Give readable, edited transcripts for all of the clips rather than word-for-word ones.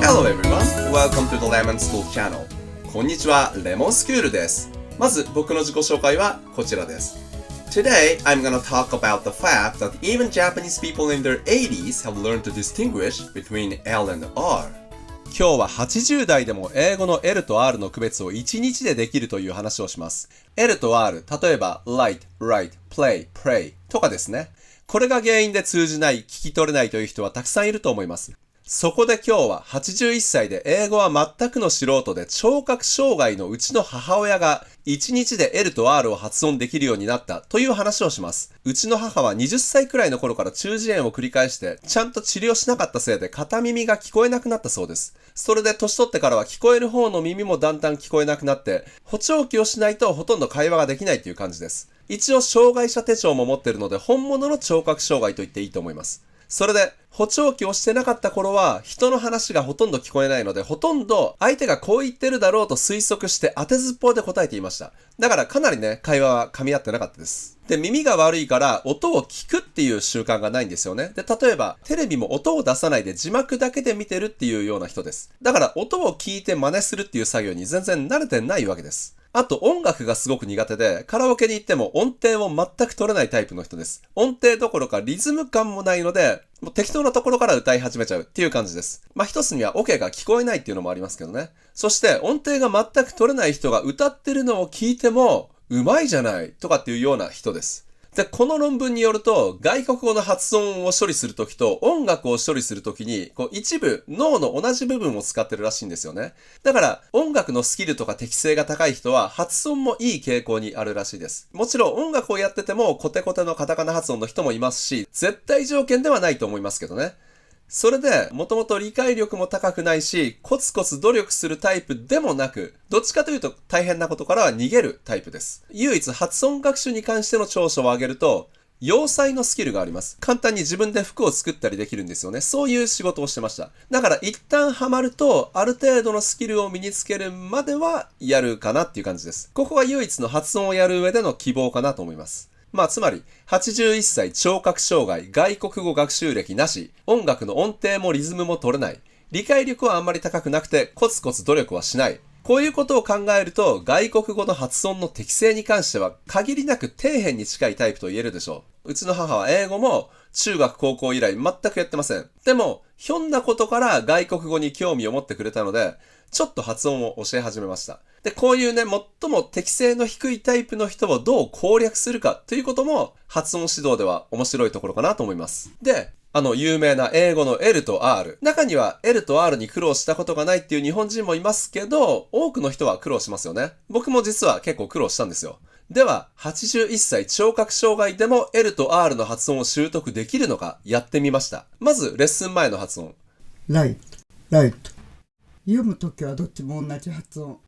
Hello everyone, welcome to the Lemon School Channel. こんにちは、レモンスクールです。まず僕の自己紹介はこちらです。Today, I'm gonna talk about the fact that even Japanese people in their 80s have learned to distinguish between L and R. 今日は80代でも英語の L と R の区別を1日でできるという話をします。L と R、例えば light, write, play, pray とかですね。これが原因で通じない、聞き取れないという人はたくさんいると思います。そこで今日は81歳で英語は全くの素人で聴覚障害のうちの母親が1日で L と R を発音できるようになったという話をします。うちの母は20歳くらいの頃から中耳炎を繰り返してちゃんと治療しなかったせいで片耳が聞こえなくなったそうです。それで年取ってからは聞こえる方の耳もだんだん聞こえなくなって補聴器をしないとほとんど会話ができないという感じです。一応障害者手帳も持っているので本物の聴覚障害と言っていいと思います。それで、補聴器をしてなかった頃は、人の話がほとんど聞こえないので、ほとんど相手がこう言ってるだろうと推測して当てずっぽうで答えていました。だからかなりね、会話は噛み合ってなかったです。で、耳が悪いから音を聞くっていう習慣がないんですよね。で、例えば、テレビも音を出さないで字幕だけで見てるっていうような人です。だから音を聞いて真似するっていう作業に全然慣れてないわけです。あと音楽がすごく苦手で、カラオケに行っても音程を全く取れないタイプの人です。音程どころかリズム感もないので、もう適当なところから歌い始めちゃうっていう感じです。一つにはオケが聞こえないっていうのもありますけどね。そして音程が全く取れない人が歌ってるのを聞いても、うまいじゃないとかっていうような人です。で、この論文によると、外国語の発音を処理するときと音楽を処理するときに、一部脳の同じ部分を使ってるらしいんですよね。だから、音楽のスキルとか適性が高い人は発音もいい傾向にあるらしいです。もちろん音楽をやっててもコテコテのカタカナ発音の人もいますし、絶対条件ではないと思いますけどね。それで、もともと理解力も高くないし、コツコツ努力するタイプでもなく、どっちかというと大変なことからは逃げるタイプです。唯一発音学習に関しての長所を挙げると、洋裁のスキルがあります。簡単に自分で服を作ったりできるんですよね。そういう仕事をしてました。だから一旦ハマると、ある程度のスキルを身につけるまではやるかなっていう感じです。ここが唯一の発音をやる上での希望かなと思います。つまり、81歳聴覚障害、外国語学習歴なし、音楽の音程もリズムも取れない、理解力はあんまり高くなくて、コツコツ努力はしない。こういうことを考えると、外国語の発音の適性に関しては、限りなく底辺に近いタイプと言えるでしょう。うちの母は英語も、中学高校以来全くやってません。でも、ひょんなことから外国語に興味を持ってくれたので、ちょっと発音を教え始めました。で、こういうね、最も適性の低いタイプの人をどう攻略するかということも、発音指導では面白いところかなと思います。で、有名な英語の L と R。中には L と R に苦労したことがないっていう日本人もいますけど、多くの人は苦労しますよね。僕も実は結構苦労したんですよ。では、81歳聴覚障害でも L と R の発音を習得できるのかやってみました。まず、レッスン前の発音。ライト、ライト。読むときはどっちも同じ発音。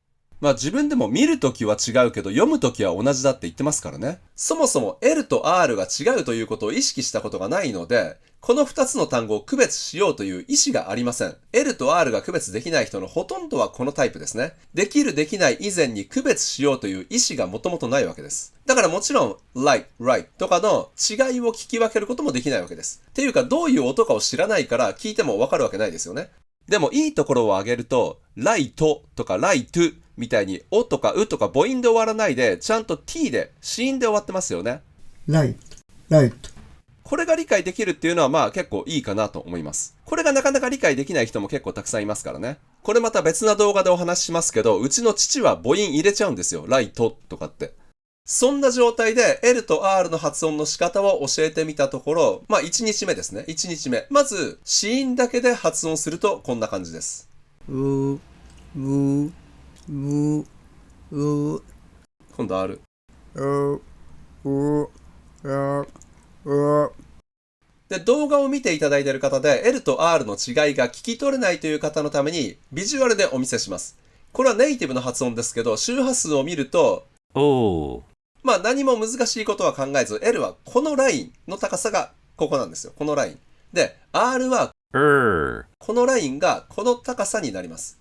自分でも見るときは違うけど読むときは同じだって言ってますからね。そもそも L と R が違うということを意識したことがないので、この2つの単語を区別しようという意思がありません。L と R が区別できない人のほとんどはこのタイプですね。できるできない以前に区別しようという意思がもともとないわけです。だからもちろん light, right とかの違いを聞き分けることもできないわけです。っていうかどういう音かを知らないから聞いてもわかるわけないですよね。でもいいところを挙げると、ライトとかライトみたいにおとかうとか母音で終わらないで、ちゃんと t で、子音で終わってますよね。ライト、ライト。これが理解できるっていうのは結構いいかなと思います。これがなかなか理解できない人も結構たくさんいますからね。これまた別な動画でお話ししますけど、うちの父は母音入れちゃうんですよ。ライトとかって。そんな状態で L と R の発音の仕方を教えてみたところ、1日目ですね。1日目。まず、子音だけで発音するとこんな感じです。今度 R。で、動画を見ていただいている方で L と R の違いが聞き取れないという方のためにビジュアルでお見せします。これはネイティブの発音ですけど、周波数を見ると、何も難しいことは考えず、L はこのラインの高さがここなんですよ。このライン。で、R は、このラインがこの高さになります。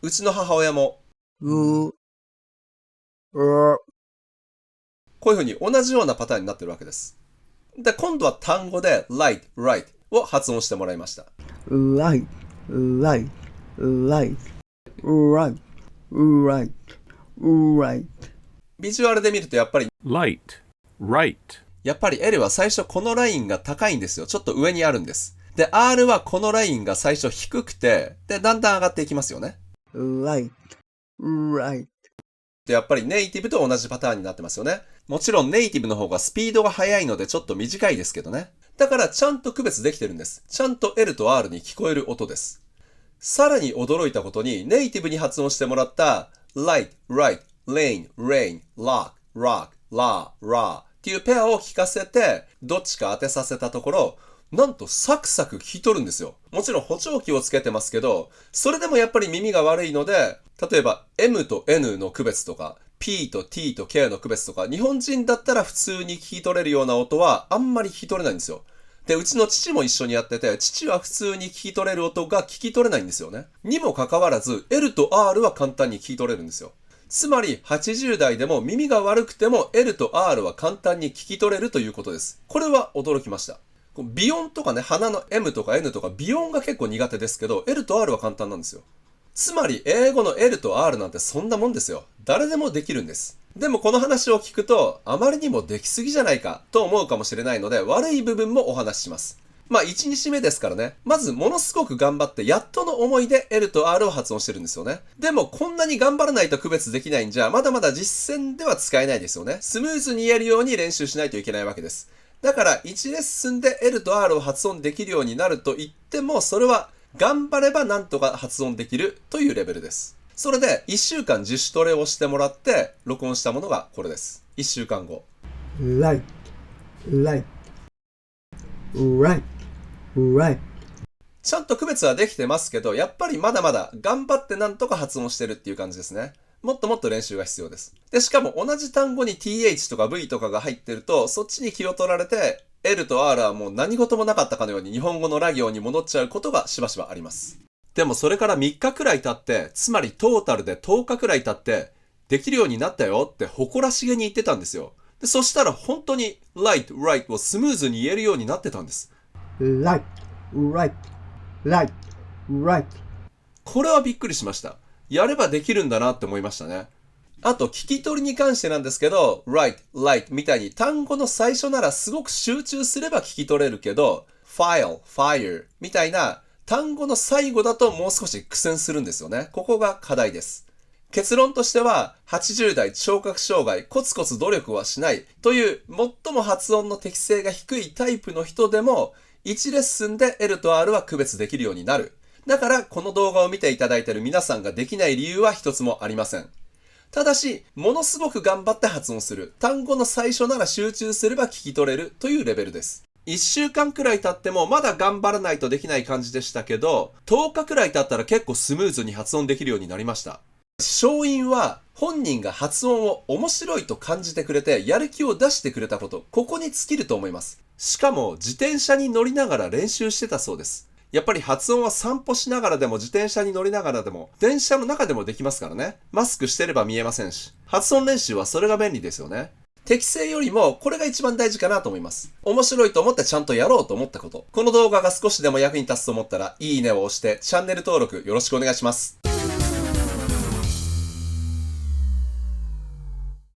うちの母親も、こういうふうに同じようなパターンになってるわけです。で、今度は単語で light, right を発音してもらいました。ライ、ライ。right, right, right, right. ビジュアルで見るとやっぱり light, right, L は最初このラインが高いんですよ。ちょっと上にあるんです。で、R はこのラインが最初低くて、で、だんだん上がっていきますよね。right, right. で、やっぱりネイティブと同じパターンになってますよね。もちろんネイティブの方がスピードが速いのでちょっと短いですけどね。だからちゃんと区別できてるんです。ちゃんと L と R に聞こえる音です。さらに驚いたことにネイティブに発音してもらった light, right, lane, rain, lock, rock, la, ra っていうペアを聞かせてどっちか当てさせたところ、なんとサクサク聞き取るんですよ。もちろん補聴器をつけてますけど、それでもやっぱり耳が悪いので、例えば M と N の区別とか、P と T と K の区別とか、日本人だったら普通に聞き取れるような音はあんまり聞き取れないんですよ。で、うちの父も一緒にやってて、父は普通に聞き取れる音が聞き取れないんですよね。にもかかわらず、L と R は簡単に聞き取れるんですよ。つまり、80代でも耳が悪くても L と R は簡単に聞き取れるということです。これは驚きました。鼻音とかね、鼻の M とか N とか鼻音が結構苦手ですけど、L と R は簡単なんですよ。つまり、英語の L と R なんてそんなもんですよ。誰でもできるんです。でもこの話を聞くと、あまりにもできすぎじゃないかと思うかもしれないので、悪い部分もお話しします。まあ、1日目ですからね。まず、ものすごく頑張って、やっとの思いで L と R を発音してるんですよね。でも、こんなに頑張らないと区別できないんじゃ、まだまだ実践では使えないですよね。スムーズに言えるように練習しないといけないわけです。だから、1レッスンで L と R を発音できるようになると言っても、それは頑張ればなんとか発音できるというレベルです。それで、1週間自主トレをしてもらって、録音したものがこれです。1週間後。right, right, right, right. ちゃんと区別はできてますけど、やっぱりまだまだ頑張ってなんとか発音してるっていう感じですね。もっともっと練習が必要です。で、しかも同じ単語に th とか v とかが入ってると、そっちに気を取られて、L と R はもう何事もなかったかのように日本語のラ行に戻っちゃうことがしばしばあります。でもそれから3日くらい経って、つまりトータルで10日くらい経って、できるようになったよって誇らしげに言ってたんですよ。で、そしたら本当に light, right をスムーズに言えるようになってたんです。right, right, right, right. これはびっくりしました。やればできるんだなって思いましたね。あと、聞き取りに関してなんですけど、right, light みたいに単語の最初ならすごく集中すれば聞き取れるけど、file, fire みたいな単語の最後だともう少し苦戦するんですよね。ここが課題です。結論としては、80代聴覚障害、コツコツ努力はしないという最も発音の適性が低いタイプの人でも、1レッスンで L と R は区別できるようになる。だからこの動画を見ていただいている皆さんができない理由は一つもありません。ただし、ものすごく頑張って発音する。単語の最初なら集中すれば聞き取れるというレベルです。1週間くらい経ってもまだ頑張らないとできない感じでしたけど、10日くらい経ったら結構スムーズに発音できるようになりました。勝因は本人が発音を面白いと感じてくれてやる気を出してくれたこと、ここに尽きると思います。しかも自転車に乗りながら練習してたそうです。やっぱり発音は散歩しながらでも自転車に乗りながらでも電車の中でもできますからね。マスクしてれば見えませんし。発音練習はそれが便利ですよね。適正よりもこれが一番大事かなと思います。面白いと思ってちゃんとやろうと思ったこと。この動画が少しでも役に立つと思ったらいいねを押してチャンネル登録よろしくお願いします。